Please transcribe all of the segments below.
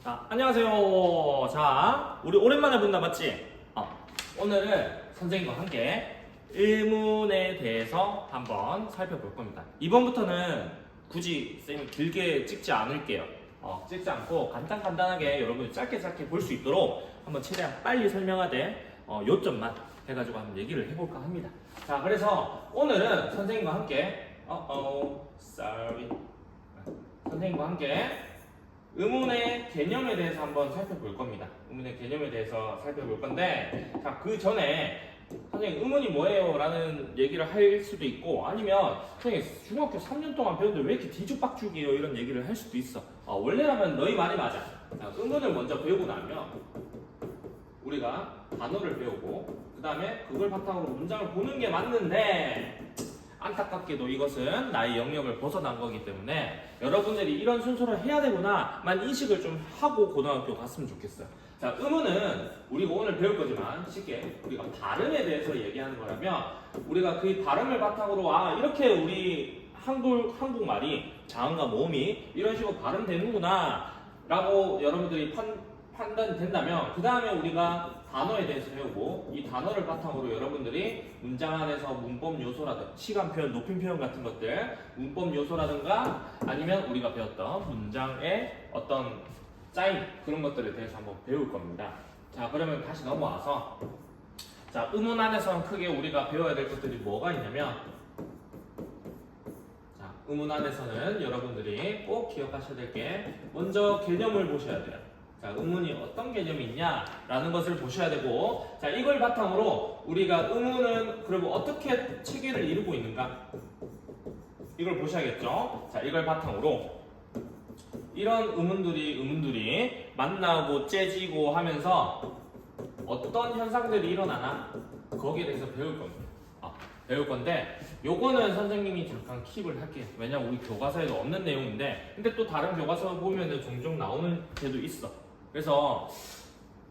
자, 안녕하세요. 자, 우리 오랜만에 본다 맞지? 오늘은 선생님과 함께 의문에 대해서 한번 살펴볼 겁니다. 이번부터는 굳이 쌤이 길게 찍지 않을게요. 찍지 않고 간단하게 여러분이 짧게 볼 수 있도록 한번 최대한 빨리 설명하되 요점만 해가지고 한번 얘기를 해볼까 합니다. 자, 그래서 오늘은 선생님과 함께 선생님과 함께 의문의 개념에 대해서 한번 살펴볼 겁니다. 의문의 개념에 대해서 살펴볼 건데, 자, 그 전에 선생님 의문이 뭐예요? 라는 얘기를 할 수도 있고, 아니면 선생님 중학교 3년 동안 배웠는데 왜 이렇게 뒤죽박죽이에요? 이런 얘기를 할 수도 있어. 원래라면 너희 말이 맞아. 자, 의문을 먼저 배우고 나면 우리가 단어를 배우고 그 다음에 그걸 바탕으로 문장을 보는 게 맞는데, 안타깝게도 이것은 나의 영역을 벗어난 거기 때문에 여러분들이 이런 순서를 해야 되구나만 인식을 좀 하고 고등학교 갔으면 좋겠어요. 자, 의문은 우리가 오늘 배울 거지만 쉽게 우리가 발음에 대해서 얘기하는 거라면 우리가 그 발음을 바탕으로 이렇게 우리 한국말이 자음과 모음이 이런 식으로 발음되는구나 라고 여러분들이 판단이 된다면 그 다음에 우리가 단어에 대해서 배우고 이 단어를 바탕으로 여러분들이 문장 안에서 문법 요소라든가 시간 표현, 높임 표현 같은 것들 문법 요소라든가 아니면 우리가 배웠던 문장의 어떤 짜임 그런 것들에 대해서 한번 배울 겁니다. 자, 그러면 다시 넘어와서 자, 의문 안에서는 크게 우리가 배워야 될 것들이 뭐가 있냐면 자, 의문 안에서는 여러분들이 꼭 기억하셔야 될 게 먼저 개념을 보셔야 돼요. 자, 의문이 어떤 개념이 있냐라는 것을 보셔야 되고, 자, 이걸 바탕으로 우리가 의문은 그리고 어떻게 체계를 이루고 있는가 이걸 보셔야겠죠. 자, 이걸 바탕으로 이런 의문들이 만나고 째지고 하면서 어떤 현상들이 일어나나 거기에 대해서 배울 겁니다. 배울 건데 요거는 선생님이 잠깐 킵을 할게요. 왜냐면 우리 교과서에도 없는 내용인데 근데 또 다른 교과서 보면은 종종 나오는 데도 있어. 그래서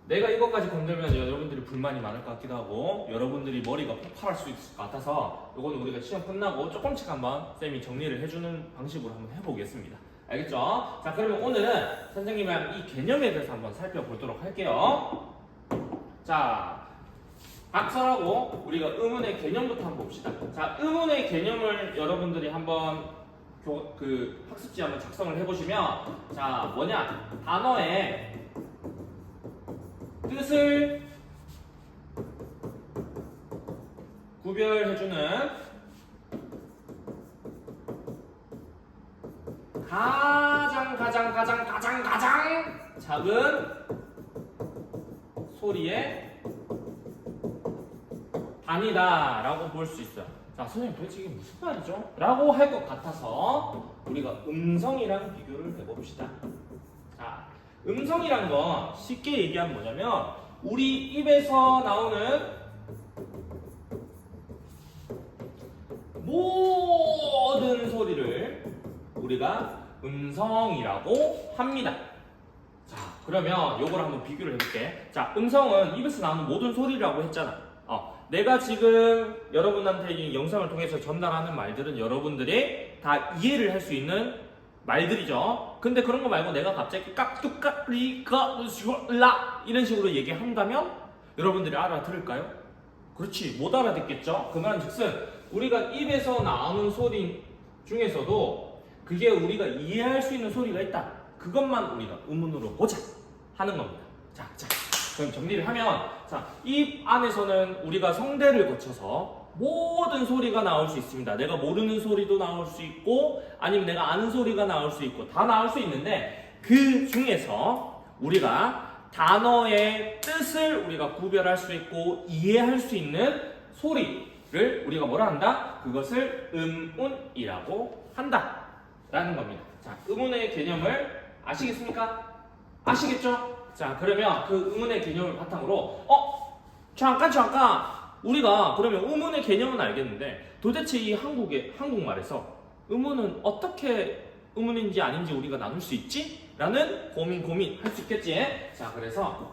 내가 이것까지 건들면 여러분들이 불만이 많을 것 같기도 하고 여러분들이 머리가 폭발할 수 있을 것 같아서 이거는 우리가 시험 끝나고 조금씩 한번 쌤이 정리를 해주는 방식으로 한번 해보겠습니다. 알겠죠? 자, 그러면 오늘은 선생님이랑 이 개념에 대해서 한번 살펴보도록 할게요. 자, 각설하고 우리가 의문의 개념부터 한번 봅시다. 자, 의문의 개념을 여러분들이 한번 학습지 한번 작성을 해보시면 자, 뭐냐? 단어의 뜻을 구별해주는 가장 작은 소리의 단위다 라고 볼 수 있어요. 자, 선생님 도대체 이게 무슨 말이죠? 라고 할 것 같아서 우리가 음성이랑 비교를 해봅시다. 자, 음성이란 건 쉽게 얘기하면 뭐냐면 우리 입에서 나오는 모든 소리를 우리가 음성이라고 합니다. 자, 그러면 요걸 한번 비교를 해볼게. 자, 음성은 입에서 나오는 모든 소리라고 했잖아. 내가 지금 여러분한테 이 영상을 통해서 전달하는 말들은 여러분들이 다 이해를 할 수 있는 말들이죠. 근데 그런 거 말고 내가 갑자기 깍두까리까라 이런 식으로 얘기한다면 여러분들이 알아들을까요? 그렇지, 못 알아듣겠죠. 그 말은 즉슨 우리가 입에서 나오는 소리 중에서도 그게 우리가 이해할 수 있는 소리가 있다. 그것만 우리가 의문으로 보자 하는 겁니다. 자, 그럼 정리를 하면 자, 입 안에서는 우리가 성대를 거쳐서 모든 소리가 나올 수 있습니다. 내가 모르는 소리도 나올 수 있고 아니면 내가 아는 소리가 나올 수 있고 다 나올 수 있는데 그 중에서 우리가 단어의 뜻을 우리가 구별할 수 있고 이해할 수 있는 소리를 우리가 뭐라 한다? 그것을 음운이라고 한다 라는 겁니다. 자, 음운의 개념을 아시겠습니까? 아시겠죠? 자, 그러면 그 의문의 개념을 바탕으로 잠깐 우리가 그러면 의문의 개념은 알겠는데 도대체 이 한국말에서 의문은 어떻게 의문인지 아닌지 우리가 나눌 수 있지? 라는 고민할 수 있겠지? 자, 그래서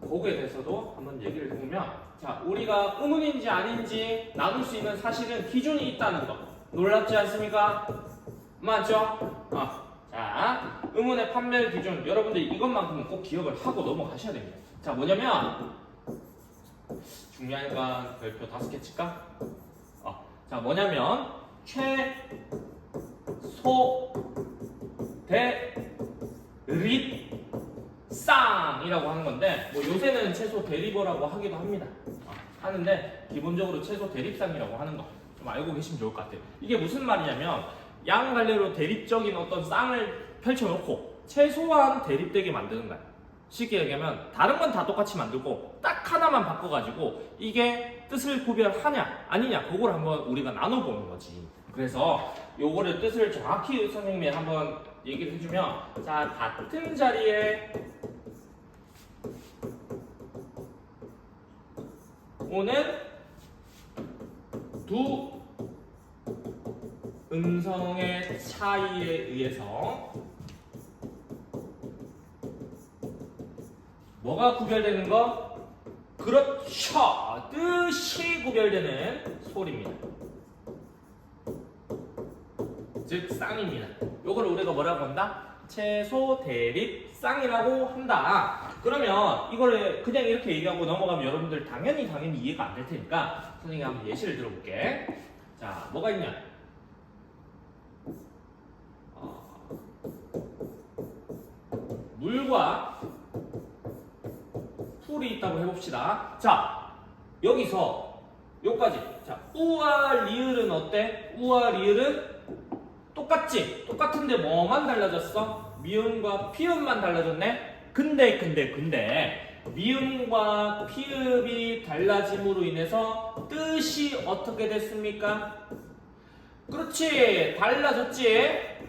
그거에 대해서도 한번 얘기를 해보면 자, 우리가 의문인지 아닌지 나눌 수 있는 사실은 기준이 있다는 거 놀랍지 않습니까? 맞죠? 자, 의문의 판별 기준 여러분들 이것만큼은 꼭 기억을 하고 넘어가셔야 됩니다. 자 뭐냐면 중요하니까 별표 5개 칠까? 자 뭐냐면 최소 대립쌍이라고 하는 건데 뭐 요새는 최소 대립어라고 하기도 합니다. 하는데 기본적으로 최소 대립쌍이라고 하는 거 좀 알고 계시면 좋을 것 같아요. 이게 무슨 말이냐면 양갈래로 대립적인 어떤 쌍을 펼쳐놓고 최소한 대립되게 만드는 거야. 쉽게 얘기하면 다른 건 다 똑같이 만들고 딱 하나만 바꿔가지고 이게 뜻을 구별하냐 아니냐 그걸 한번 우리가 나눠보는 거지. 그래서 요거를 뜻을 정확히 선생님이 한번 얘기를 해주면 자 같은 자리에 오는 두 음성의 차이에 의해서 뭐가 구별되는 거? 그렇죠! 뜻이 구별되는 소리입니다. 즉 쌍입니다. 요거를 우리가 뭐라고 한다? 최소 대립 쌍이라고 한다. 그러면 이거를 그냥 이렇게 얘기하고 넘어가면 여러분들 당연히 이해가 안 될 테니까 선생님이 한번 예시를 들어볼게. 자 뭐가 있냐? 물과 풀이 있다고 해봅시다. 자 여기서 여기까지. 자 우와 리을은 어때? 우와 리을은 똑같지? 똑같은데 뭐만 달라졌어? 미음과 피읍만 달라졌네? 근데 미음과 피읍이 달라짐으로 인해서 뜻이 어떻게 됐습니까? 그렇지 달라졌지?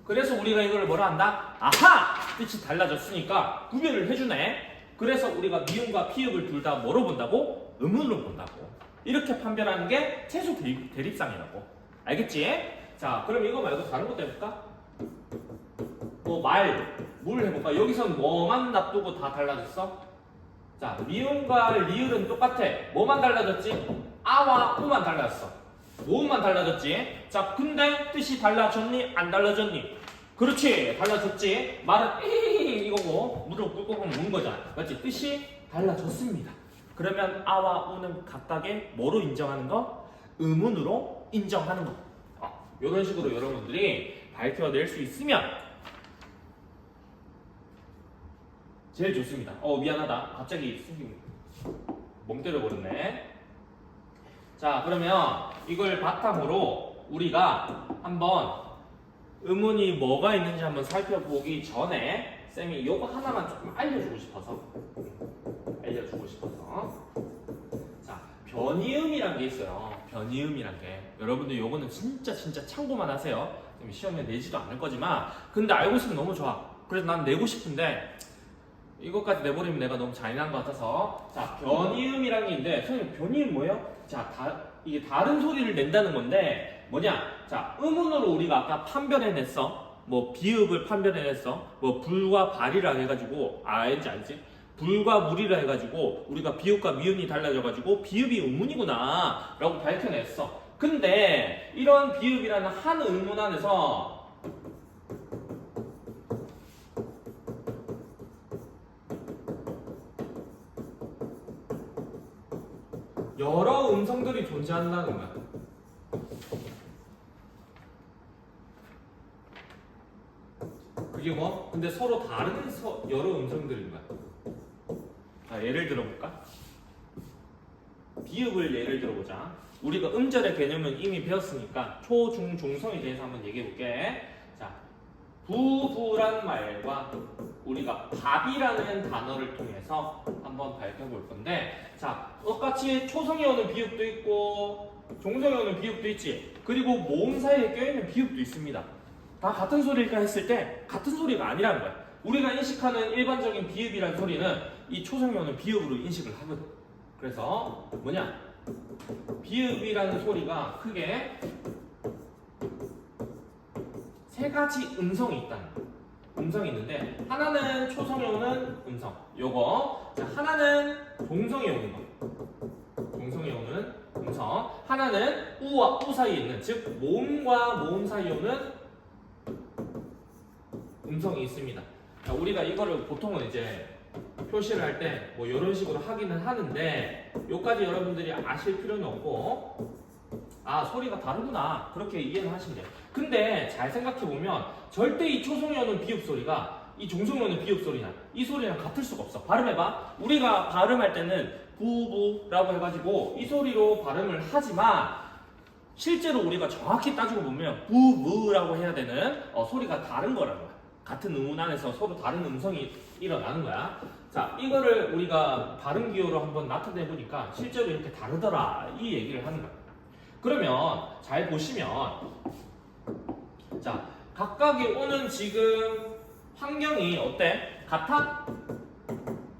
그래서 우리가 이걸 뭐라 한다? 아하! 뜻이 달라졌으니까 구별을 해주네. 그래서 우리가 미음과 피읍을 둘 다 뭐로 본다고? 음으로 본다고. 이렇게 판별하는 게 최소 대립상이라고. 알겠지? 자, 그럼 이거 말고 다른 것도 해볼까? 뭐 물 해볼까? 여기선 뭐만 놔두고 다 달라졌어? 자, 미음과 리을은 똑같아. 뭐만 달라졌지? 아와 우만 달라졌어. 모음만 달라졌지? 자, 근데 뜻이 달라졌니? 안 달라졌니? 그렇지, 달라졌지? 말은 이거고 무릎 꿇고 묻는 거잖아. 맞지? 뜻이 달라졌습니다. 그러면 아와 우는 각각의 뭐로 인정하는 거? 음운으로 인정하는 거. 이런 식으로 여러분들이 밝혀낼 수 있으면 제일 좋습니다. 미안하다. 갑자기 멍 때려버렸네. 자, 그러면 이걸 바탕으로 우리가 한번 음운이 뭐가 있는지 한번 살펴보기 전에 쌤이 이거 하나만 조금 알려주고 싶어서 자, 변이음이란 게 있어요. 변이음이란 게 여러분들 요거는 진짜 참고만 하세요. 시험에 내지도 않을 거지만 근데 알고 있으면 너무 좋아. 그래서 난 내고 싶은데 이것까지 내버리면 내가 너무 잔인한 것 같아서. 자, 변이음이란 게 있는데 선생님 변이음 뭐예요? 자, 이게 다른 소리를 낸다는 건데 뭐냐? 자, 음운으로 우리가 아까 판별해냈어. 뭐 비읍을 판별해냈어. 뭐 불과 발이라 해가지고 알지? 불과 물이라 해가지고 우리가 비읍과 미음이 달라져가지고 비읍이 음운이구나 라고 밝혀냈어. 근데 이런 비읍이라는 한 음운 안에서 여러 음성들이 존재한다는 거야. 그게 뭐? 근데 서로 다른 여러 음성들인 거야. 자, 예를 들어볼까? 비읍을 예를 들어보자. 우리가 음절의 개념은 이미 배웠으니까 초, 중, 중성에 대해서 한번 얘기해볼게. 자, 부부란 말과 우리가 밥이라는 단어를 통해서 한번 밝혀볼 건데, 자, 똑같이 초성에 오는 비읍도 있고 종성에 오는 비읍도 있지. 그리고 모음 사이에 껴있는 비읍도 있습니다. 다 같은 소리일까 했을 때 같은 소리가 아니라는 거야. 우리가 인식하는 일반적인 비읍이라는 소리는 이 초성에 오는 비읍으로 인식을 하거든. 그래서 뭐냐? 비읍이라는 소리가 크게 세 가지 음성이 있다는 거야. 음성이 있는데 하나는 초성에 오는 음성, 요거. 자, 하나는 종성에 오는 거, 종성에 오는 음성. 하나는 우와 우 사이에 있는, 즉 모음과 모음 사이에 오는 음성이 있습니다. 자, 우리가 이거를 보통은 이제 표시를 할 때 뭐 이런 식으로 하기는 하는데 요까지 여러분들이 아실 필요는 없고 아 소리가 다르구나 그렇게 이해를 하시면 돼요. 근데 잘 생각해보면 절대 이 초성이어는 비읍 소리가 이 중성이어는 비읍 소리나 이 소리랑 같을 수가 없어. 발음해봐. 우리가 발음할 때는 부부라고 해가지고 이 소리로 발음을 하지만 실제로 우리가 정확히 따지고 보면 부부라고 해야 되는 소리가 다른 거라는 거야. 같은 음운 안에서 서로 다른 음성이 일어나는 거야. 자, 이거를 우리가 발음 기호로 한번 나타내 보니까 실제로 이렇게 다르더라 이 얘기를 하는 거야. 그러면 잘 보시면 자 각각이 오는 지금 환경이 어때? 같아?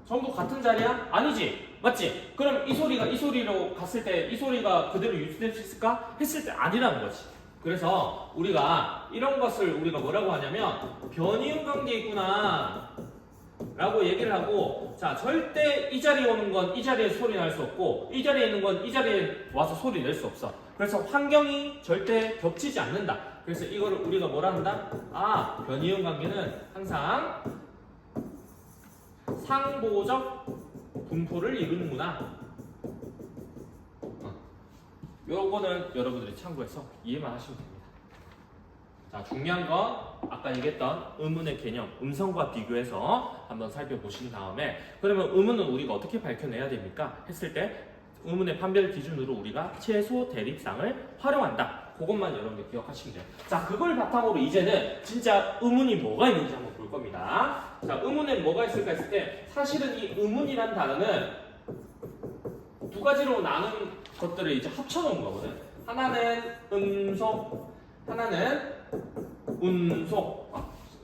전부 같은 자리야? 아니지? 맞지? 그럼 이 소리가 이 소리로 갔을 때 이 소리가 그대로 유지될 수 있을까? 했을 때 아니라는 거지. 그래서 우리가 이런 것을 우리가 뭐라고 하냐면 변이음 관계에 있구나 라고 얘기를 하고 자 절대 이 자리에 오는 건 이 자리에 소리 날 수 없고 이 자리에 있는 건 이 자리에 와서 소리 낼 수 없어. 그래서 환경이 절대 겹치지 않는다. 그래서 이거를 우리가 뭐라 한다? 아 변이음 관계는 항상 상보적 분포를 이루는구나. 요거는 여러분들이 참고해서 이해만 하시면 됩니다. 자, 중요한 건 아까 얘기했던 음운의 개념, 음성과 비교해서 한번 살펴보신 다음에 그러면 음운은 우리가 어떻게 밝혀내야 됩니까? 했을 때 음운의 판별 기준으로 우리가 최소 대립상을 활용한다. 그것만 여러분들 기억하시면 돼요. 자, 그걸 바탕으로 이제는 진짜 음운이 뭐가 있는지 한번 볼 겁니다. 자, 음운에 뭐가 있을까 했을 때 사실은 이 음운이란 단어는 두 가지로 나눈 것들을 이제 합쳐놓은 거거든. 하나는 음소, 하나는 운소.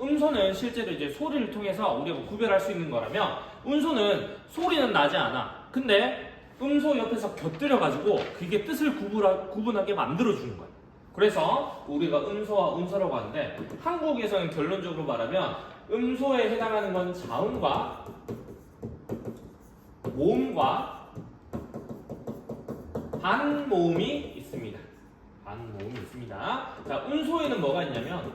음소는 실제로 이제 소리를 통해서 우리가 구별할 수 있는 거라면 운소는 소리는 나지 않아. 근데 음소 옆에서 곁들여가지고 그게 뜻을 구분하게 만들어주는 거야. 그래서 우리가 음소와 운소라고 하는데 한국에서는 결론적으로 말하면 음소에 해당하는 건 자음과 모음과 반모음이 있습니다. 반모음이 있습니다. 자, 운소에는 뭐가 있냐면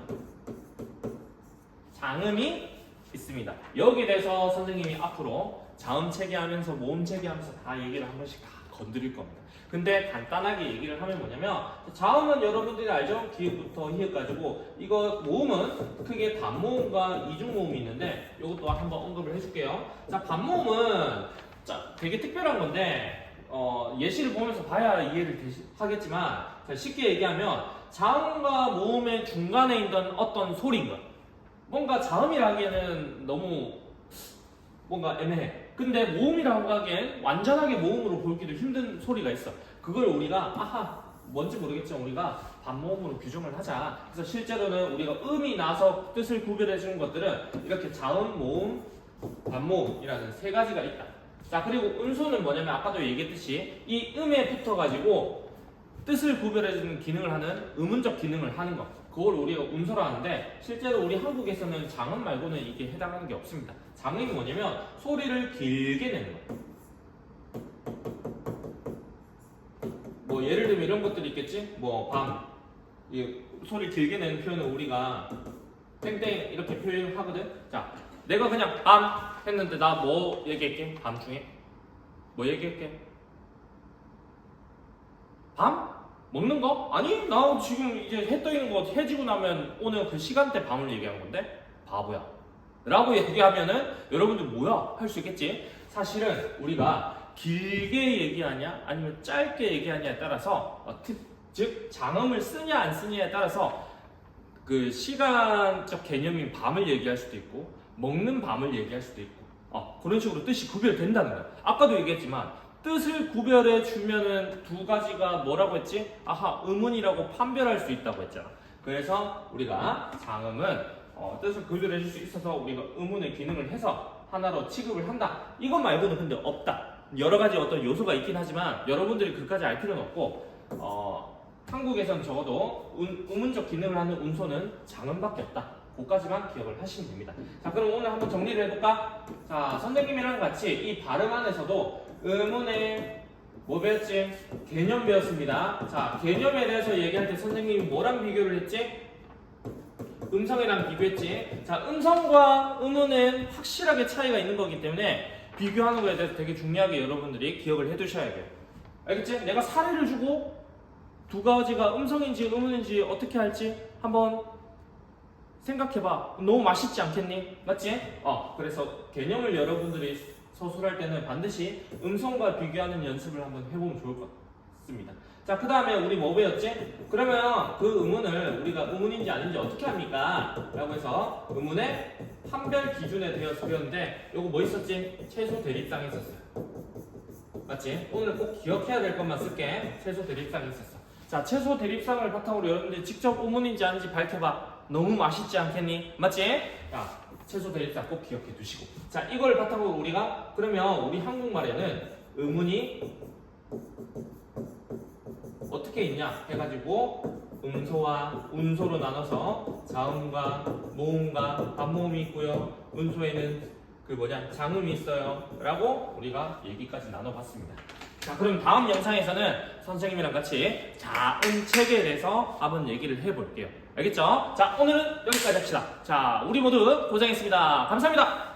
장음이 있습니다. 여기에 대해서 선생님이 앞으로 자음 체계하면서 모음 체계하면서 다 얘기를 한 번씩 다 건드릴 겁니다. 근데 간단하게 얘기를 하면 뭐냐면 자음은 여러분들이 알죠? 기읍부터 히읗까지고 이거 모음은 크게 단모음과 이중모음이 있는데 이것도 한번 언급을 해줄게요. 자, 반모음은 되게 특별한 건데 예시를 보면서 봐야 이해를 하겠지만 쉽게 얘기하면 자음과 모음의 중간에 있던 어떤 소리인 것. 뭔가 자음이라기에는 너무 뭔가 애매해. 근데 모음이라고 하기엔 완전하게 모음으로 보기도 힘든 소리가 있어. 그걸 우리가 뭔지 모르겠지만 우리가 반모음으로 규정을 하자. 그래서 실제로는 우리가 음이 나서 뜻을 구별해 주는 것들은 이렇게 자음, 모음, 반모음이라는 세 가지가 있다. 자, 그리고 운소는 뭐냐면 아까도 얘기했듯이 이 음에 붙어가지고 뜻을 구별해주는 기능을 하는 음운적 기능을 하는 것. 그걸 우리가 운소라 하는데 실제로 우리 한국에서는 장음 말고는 이게 해당하는 게 없습니다. 장음이 뭐냐면 소리를 길게 내는 것. 뭐 예를 들면 이런 것들이 있겠지? 뭐 밤. 이 소리 길게 내는 표현은 우리가 땡땡 이렇게 표현하거든? 자, 내가 그냥 밤 했는데 나 뭐 얘기할게? 밤 중에? 뭐 얘기할게? 밤? 먹는 거? 아니 나 지금 이제 해 떠 있는 거 해 지고 나면 오늘 그 시간대 밤을 얘기한 건데 바보야 라고 얘기하면은 여러분들 뭐야? 할 수 있겠지? 사실은 우리가 길게 얘기하냐 아니면 짧게 얘기하냐에 따라서 즉 장음을 쓰냐 안 쓰냐에 따라서 그 시간적 개념인 밤을 얘기할 수도 있고 먹는 밤을 얘기할 수도 있고 그런 식으로 뜻이 구별된다는 거야. 아까도 얘기했지만 뜻을 구별해 주면은 두 가지가 뭐라고 했지? 음운이라고 판별할 수 있다고 했잖아. 그래서 우리가 장음은 뜻을 구별해 줄 수 있어서 우리가 음운의 기능을 해서 하나로 취급을 한다. 이것 말고는 근데 없다. 여러 가지 어떤 요소가 있긴 하지만 여러분들이 그까지 알 필요는 없고 한국에선 적어도 음운적 기능을 하는 운소는 장음밖에 없다. 그까지만 기억을 하시면 됩니다. 자, 그럼 오늘 한번 정리를 해볼까? 자, 선생님이랑 같이 이 발음 안에서도 음운의 뭐 배웠지? 개념 배웠습니다. 자, 개념에 대해서 얘기할 때 선생님이 뭐랑 비교를 했지? 음성이랑 비교했지. 자, 음성과 음운은 확실하게 차이가 있는 거기 때문에 비교하는 거에 대해서 되게 중요하게 여러분들이 기억을 해두셔야 돼요. 알겠지? 내가 사례를 주고 두 가지가 음성인지 음운인지 어떻게 할지 한번 생각해봐. 너무 맛있지 않겠니? 맞지? 그래서 개념을 여러분들이 서술할 때는 반드시 음성과 비교하는 연습을 한번 해보면 좋을 것 같습니다. 자, 그 다음에 우리 뭐 배웠지? 그러면 그 음운을 우리가 음운인지 아닌지 어떻게 합니까? 라고 해서 음운의 판별 기준에 대해서 배웠는데 요거 뭐 있었지? 최소 대립상이 있었어요. 맞지? 오늘 꼭 기억해야 될 것만 쓸게. 최소 대립상이 있었어. 자, 최소 대립상을 바탕으로 여러분들이 직접 음운인지 아닌지 밝혀봐. 너무 맛있지 않겠니? 맞지? 자, 최소 대립상 꼭 기억해 두시고. 자, 이걸 바탕으로 우리가 그러면 우리 한국말에는 음운이 어떻게 있냐 해가지고 음소와 운소로 나눠서 자음과 모음과 반모음이 있고요. 운소에는 장음이 있어요 라고 우리가 얘기까지 나눠봤습니다. 자, 그럼 다음 영상에서는 선생님이랑 같이 자음 체계에 대해서 한번 얘기를 해볼게요. 알겠죠? 자, 오늘은 여기까지 합시다. 자, 우리 모두 고생했습니다. 감사합니다.